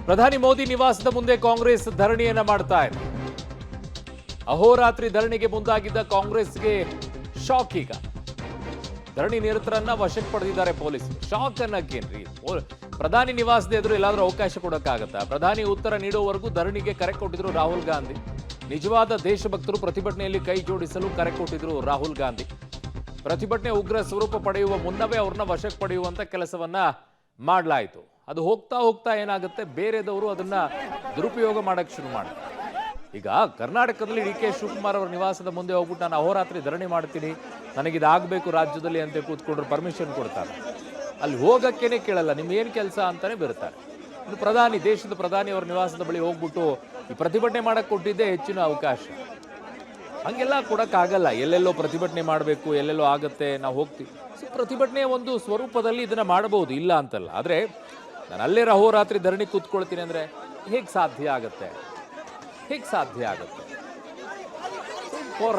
ಪ್ರಧಾನಿ ಮೋದಿ ನಿವಾಸದ ಮುಂದೆ ಕಾಂಗ್ರೆಸ್ ಧರಣಿಯನ್ನ ಮಾಡ್ತಾ ಇದೆ. ಅಹೋರಾತ್ರಿ ಧರಣಿಗೆ ಮುಂದಾಗಿದ್ದ ಕಾಂಗ್ರೆಸ್ಗೆ ಶಾಕ್. ಈಗ ಧರಣಿ ನಿರತರನ್ನ ವಶಕ್ಕೆ ಪಡೆದಿದ್ದಾರೆ ಪೊಲೀಸರು. ಶಾಕ್ ಅನ್ನಕ್ಕೇನ್ರಿ, ಪ್ರಧಾನಿ ನಿವಾಸದ ಎದುರು ಎಲ್ಲಾದ್ರೂ ಅವಕಾಶ ಕೊಡಕ್ಕಾಗತ್ತಾ? ಪ್ರಧಾನಿ ಉತ್ತರ ನೀಡುವವರೆಗೂ ಧರಣಿಗೆ ಕರೆ ಕೊಟ್ಟಿದ್ರು ರಾಹುಲ್ ಗಾಂಧಿ. ನಿಜವಾದ ದೇಶಭಕ್ತರು ಪ್ರತಿಭಟನೆಯಲ್ಲಿ ಕೈ ಜೋಡಿಸಲು ಕರೆ ಕೊಟ್ಟಿದ್ರು ರಾಹುಲ್ ಗಾಂಧಿ. ಪ್ರತಿಭಟನೆ ಉಗ್ರ ಸ್ವರೂಪ ಪಡೆಯುವ ಮುನ್ನವೇ ಅವ್ರನ್ನ ವಶಕ್ಕೆ ಪಡೆಯುವಂತ ಕೆಲಸವನ್ನ ಮಾಡಲಾಯಿತು. ಅದು ಹೋಗ್ತಾ ಹೋಗ್ತಾ ಏನಾಗುತ್ತೆ, ಬೇರೆದವರು ಅದನ್ನ ದುರುಪಯೋಗ ಮಾಡಕ್ ಶುರು ಮಾಡ್ತಾರೆ. ಈಗ ಕರ್ನಾಟಕದಲ್ಲಿ ಡಿ ಕೆ ಶಿವಕುಮಾರ್ ಅವರ ನಿವಾಸದ ಮುಂದೆ ಹೋಗ್ಬಿಟ್ಟು ನಾನು ಅಹೋರಾತ್ರಿ ಧರಣಿ ಮಾಡ್ತೀನಿ, ನನಗಿದಾಗಬೇಕು ರಾಜ್ಯದಲ್ಲಿ ಅಂತ ಕೂತ್ಕೊಂಡ್ರು ಪರ್ಮಿಷನ್ ಕೊಡ್ತಾರೆ. ಅಲ್ಲಿ ಹೋಗಕ್ಕೇನೆ ಕೇಳಲ್ಲ, ನಿಮ್ಗೇನು ಕೆಲಸ ಅಂತಾನೆ ಬರ್ತಾರೆ. ಇನ್ನು ಪ್ರಧಾನಿ, ದೇಶದ ಪ್ರಧಾನಿ ಅವರ ನಿವಾಸದ ಬಳಿ ಹೋಗ್ಬಿಟ್ಟು ಈ ಪ್ರತಿಭಟನೆ ಮಾಡಕ್ಕೆ ಕೊಟ್ಟಿದ್ದೇ ಹೆಚ್ಚಿನ ಅವಕಾಶ. ಹಂಗೆಲ್ಲ ಕೊಡಕ್ಕಾಗಲ್ಲ. ಎಲ್ಲೆಲ್ಲೋ ಪ್ರತಿಭಟನೆ ಮಾಡಬೇಕು, ಎಲ್ಲೆಲ್ಲೋ ಆಗತ್ತೆ, ನಾವು ಹೋಗ್ತೀವಿ. ಸೊ ಪ್ರತಿಭಟನೆಯ ಒಂದು ಸ್ವರೂಪದಲ್ಲಿ ಇದನ್ನ ಮಾಡಬಹುದು, ಇಲ್ಲ ಅಂತಲ್ಲ. ಆದರೆ ನಾನು ಅಲ್ಲೇ ಅಹೋರಾತ್ರಿ ಧರಣಿ ಕೂತ್ಕೊಳ್ತೀನಿ ಅಂದರೆ ಹೇಗೆ ಸಾಧ್ಯ ಆಗುತ್ತೆ? ಹೇಗೆ ಸಾಧ್ಯ ಆಗುತ್ತೆ?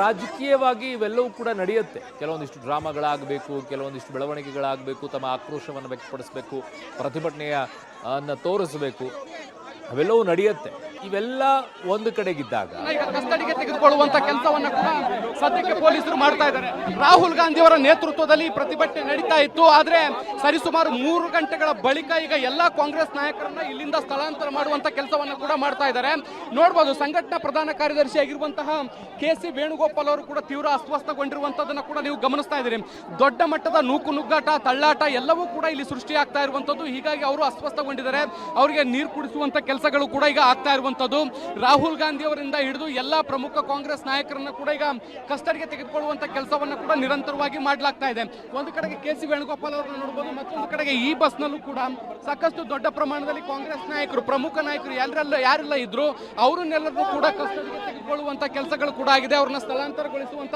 ರಾಜಕೀಯವಾಗಿ ಇವೆಲ್ಲವೂ ಕೂಡ ನಡೆಯುತ್ತೆ. ಕೆಲವೊಂದಿಷ್ಟು ಡ್ರಾಮಾಗಳಾಗಬೇಕು, ಕೆಲವೊಂದಿಷ್ಟು ಬೆಳವಣಿಗೆಗಳಾಗಬೇಕು, ತಮ್ಮ ಆಕ್ರೋಶವನ್ನು ವ್ಯಕ್ತಪಡಿಸಬೇಕು, ಪ್ರತಿಭಟನೆಯ ತೋರಿಸಬೇಕು, ಅವೆಲ್ಲವೂ ನಡೆಯುತ್ತೆ. ಇವೆಲ್ಲ ಒಂದು ಕಡೆಗಿದ್ದಾಗ ಕಸ್ಟಡಿಗೆ ತೆಗೆದುಕೊಳ್ಳುವಂತ ಕೆಲಸವನ್ನ ಕೂಡ ಸದ್ಯಕ್ಕೆ ಪೊಲೀಸರು ಮಾಡ್ತಾ ಇದ್ದಾರೆ. ರಾಹುಲ್ ಗಾಂಧಿ ಅವರ ನೇತೃತ್ವದಲ್ಲಿ ಪ್ರತಿಭಟನೆ ನಡೀತಾ ಇತ್ತು. ಆದ್ರೆ ಸರಿಸುಮಾರು 3 ಗಂಟೆಗಳ ಬಳಿಕ ಈಗ ಎಲ್ಲಾ ಕಾಂಗ್ರೆಸ್ ನಾಯಕರನ್ನ ಇಲ್ಲಿಂದ ಸ್ಥಳಾಂತರ ಮಾಡುವಂತ ಕೆಲಸವನ್ನ ಕೂಡ ಮಾಡ್ತಾ ಇದ್ದಾರೆ. ನೋಡಬಹುದು, ಸಂಘಟನಾ ಪ್ರಧಾನ ಕಾರ್ಯದರ್ಶಿ ಆಗಿರುವಂತಹ ಕೆ.ಸಿ. ವೇಣುಗೋಪಾಲ್ ಅವರು ಕೂಡ ತೀವ್ರ ಅಸ್ವಸ್ಥಗೊಂಡಿರುವಂತದನ್ನ ಕೂಡ ನೀವು ಗಮನಿಸ್ತಾ ಇದ್ದೀರಿ. ದೊಡ್ಡ ಮಟ್ಟದ ನುಗ್ಗಾಟ, ತಳ್ಳಾಟ ಎಲ್ಲವೂ ಕೂಡ ಇಲ್ಲಿ ಸೃಷ್ಟಿಯಾಗ್ತಾ ಇರುವಂತದ್ದು. ಹೀಗಾಗಿ ಅವರು ಅಸ್ವಸ್ಥಗೊಂಡಿದ್ದಾರೆ. ಅವರಿಗೆ ನೀರು ಕುಡಿಸುವಂತ ಕೆಲಸಗಳು ಕೂಡ ಈಗ ಆಗ್ತಾ ಇರುವಂತದ್ದು. ರಾಹುಲ್ ಗಾಂಧಿ ಅವರಿಂದ ಹಿಡಿದು ಎಲ್ಲಾ ಪ್ರಮುಖ ಕಾಂಗ್ರೆಸ್ ನಾಯಕರನ್ನ ಕೂಡ ಈಗ ಕಸ್ಟಡಿಗೆ ತೆಗೆದುಕೊಳ್ಳುವಂತ ಕೆಲಸವನ್ನ ಕೂಡ ನಿರಂತರವಾಗಿ ಮಾಡಲಾಗ್ತಾ ಇದೆ. ಒಂದು ಕಡೆಗೆ ಕೆ.ಸಿ. ವೇಣುಗೋಪಾಲ್ ಅವರನ್ನ ನೋಡಬಹುದು, ಮತ್ತೊಂದು ಕಡೆಗೆ ಈ ಬಸ್ ನಲ್ಲೂ ಕೂಡ ಸಾಕಷ್ಟು ದೊಡ್ಡ ಪ್ರಮಾಣದಲ್ಲಿ ಕಾಂಗ್ರೆಸ್ ನಾಯಕರು, ಪ್ರಮುಖ ನಾಯಕರು ಯಾರೆಲ್ಲ ಇದ್ರು ಅವರನ್ನೆಲ್ಲರೂ ಕೂಡ ಕಸ್ಟಡಿಗೆ ತೆಗೆದುಕೊಳ್ಳುವಂತ ಕೆಲಸಗಳು ಕೂಡ ಆಗಿದೆ. ಅವ್ರನ್ನ ಸ್ಥಳಾಂತರಗೊಳಿಸುವಂತ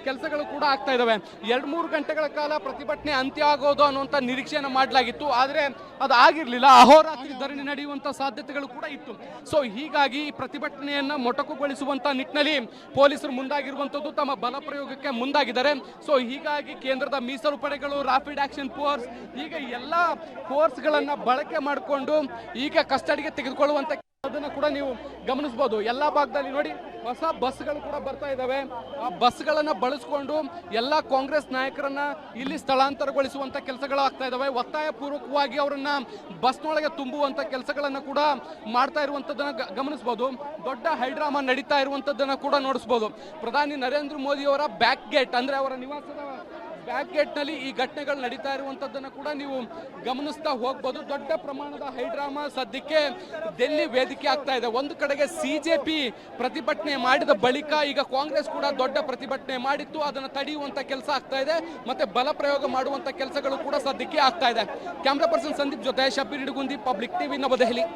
ಕೆಲಸಗಳು ಕೂಡ ಆಗ್ತಾ ಇದಾವೆ. 2-3 ಗಂಟೆಗಳ ಕಾಲ ಪ್ರತಿಭಟನೆ ಅಂತ್ಯ ಆಗೋದು ಅನ್ನುವಂತ ನಿರೀಕ್ಷೆಯನ್ನು ಮಾಡಲಾಗಿತ್ತು. ಆದ್ರೆ ಅದು ಆಗಿರ್ಲಿಲ್ಲ. ಅಹೋರಾತ್ರಿ ಧರಣಿ ನಡೆಯುವಂತ ಸಾಧ್ಯತೆಗಳು ಕೂಡ ಇತ್ತು. ಸೊ ಹೀಗಾಗಿ ಪ್ರತಿಭಟನೆಯನ್ನ ಮೊಟಕುಗೊಳಿಸುವಂತ ನಿಟ್ಟಿನಲ್ಲಿ ಪೊಲೀಸರು ಮುಂದಾಗಿರುವಂತದ್ದು, ತಮ್ಮ ಬಲ ಪ್ರಯೋಗಕ್ಕೆ ಮುಂದಾಗಿದ್ದಾರೆ. ಸೊ ಹೀಗಾಗಿ ಕೇಂದ್ರದ ಮೀಸಲು ಪಡೆಗಳು, ರಾಪಿಡ್ ಆಕ್ಷನ್ ಫೋರ್ಸ್, ಈಗ ಎಲ್ಲಾ ಫೋರ್ಸ್ ಗಳನ್ನ ಬಳಕೆ ಮಾಡಿಕೊಂಡು ಈಗ ಕಸ್ಟಡಿಗೆ ತೆಗೆದುಕೊಳ್ಳುವಂತ ಅದನ್ನ ಕೂಡ ನೀವು ಗಮನಿಸಬಹುದು. ಎಲ್ಲಾ ಭಾಗದಲ್ಲಿ ನೋಡಿ, ಹೊಸ ಬಸ್ಗಳು ಕೂಡ ಬರ್ತಾ ಇದಾವೆ. ಆ ಬಸ್ಗಳನ್ನ ಬಳಸಿಕೊಂಡು ಎಲ್ಲಾ ಕಾಂಗ್ರೆಸ್ ನಾಯಕರನ್ನ ಇಲ್ಲಿ ಸ್ಥಳಾಂತರಗೊಳಿಸುವಂತ ಕೆಲಸಗಳು ಆಗ್ತಾ ಇದಾವೆ. ಒತ್ತಾಯ ಪೂರ್ವಕವಾಗಿ ಅವರನ್ನ ಬಸ್ನೊಳಗೆ ತುಂಬುವಂತ ಕೆಲಸಗಳನ್ನ ಕೂಡ ಮಾಡ್ತಾ ಇರುವಂತದ್ದನ್ನ ಗಮನಿಸಬಹುದು. ದೊಡ್ಡ ಹೈಡ್ರಾಮಾ ನಡೀತಾ ಇರುವಂತದ್ದನ್ನ ಕೂಡ ನೋಡಿಸಬಹುದು. ಪ್ರಧಾನಿ ನರೇಂದ್ರ ಮೋದಿ ಅವರ ಬ್ಯಾಕ್ ಗೇಟ್ ಅಂದ್ರೆ ಅವರ ನಿವಾಸದ ಬ್ಯಾಕ್ ಗೇಟ್ ನಲ್ಲಿ ಈ ಘಟನೆಗಳು ನಡೀತಾ ಇರುವಂತದ್ದನ್ನ ಕೂಡ ನೀವು ಗಮನಿಸ್ತಾ ಹೋಗ್ಬೋದು. ದೊಡ್ಡ ಪ್ರಮಾಣದ ಹೈಡ್ರಾಮಾ ಸದ್ಯಕ್ಕೆ ಡೆಲ್ಲಿ ವೇದಿಕೆ ಆಗ್ತಾ ಇದೆ. ಒಂದು ಕಡೆಗೆ ಸಿಜೆಪಿ ಪ್ರತಿಭಟನೆ ಮಾಡಿದ ಬಳಿಕ ಈಗ ಕಾಂಗ್ರೆಸ್ ಕೂಡ ದೊಡ್ಡ ಪ್ರತಿಭಟನೆ ಮಾಡಿತ್ತು. ಅದನ್ನು ತಡೆಯುವಂತ ಕೆಲಸ ಆಗ್ತಾ ಇದೆ, ಮತ್ತೆ ಬಲ ಪ್ರಯೋಗ ಮಾಡುವಂತ ಕೆಲಸಗಳು ಕೂಡ ಸದ್ಯಕ್ಕೆ ಆಗ್ತಾ ಇದೆ. ಕ್ಯಾಮ್ರಾ ಪರ್ಸನ್ ಸಂದೀಪ್ ಜೊತೆ ಶಬ್ಬೀರ್ ಹಿಡಗುಂದಿ, ಪಬ್ಲಿಕ್ ಟಿವಿ, ನವದೆಹಲಿ.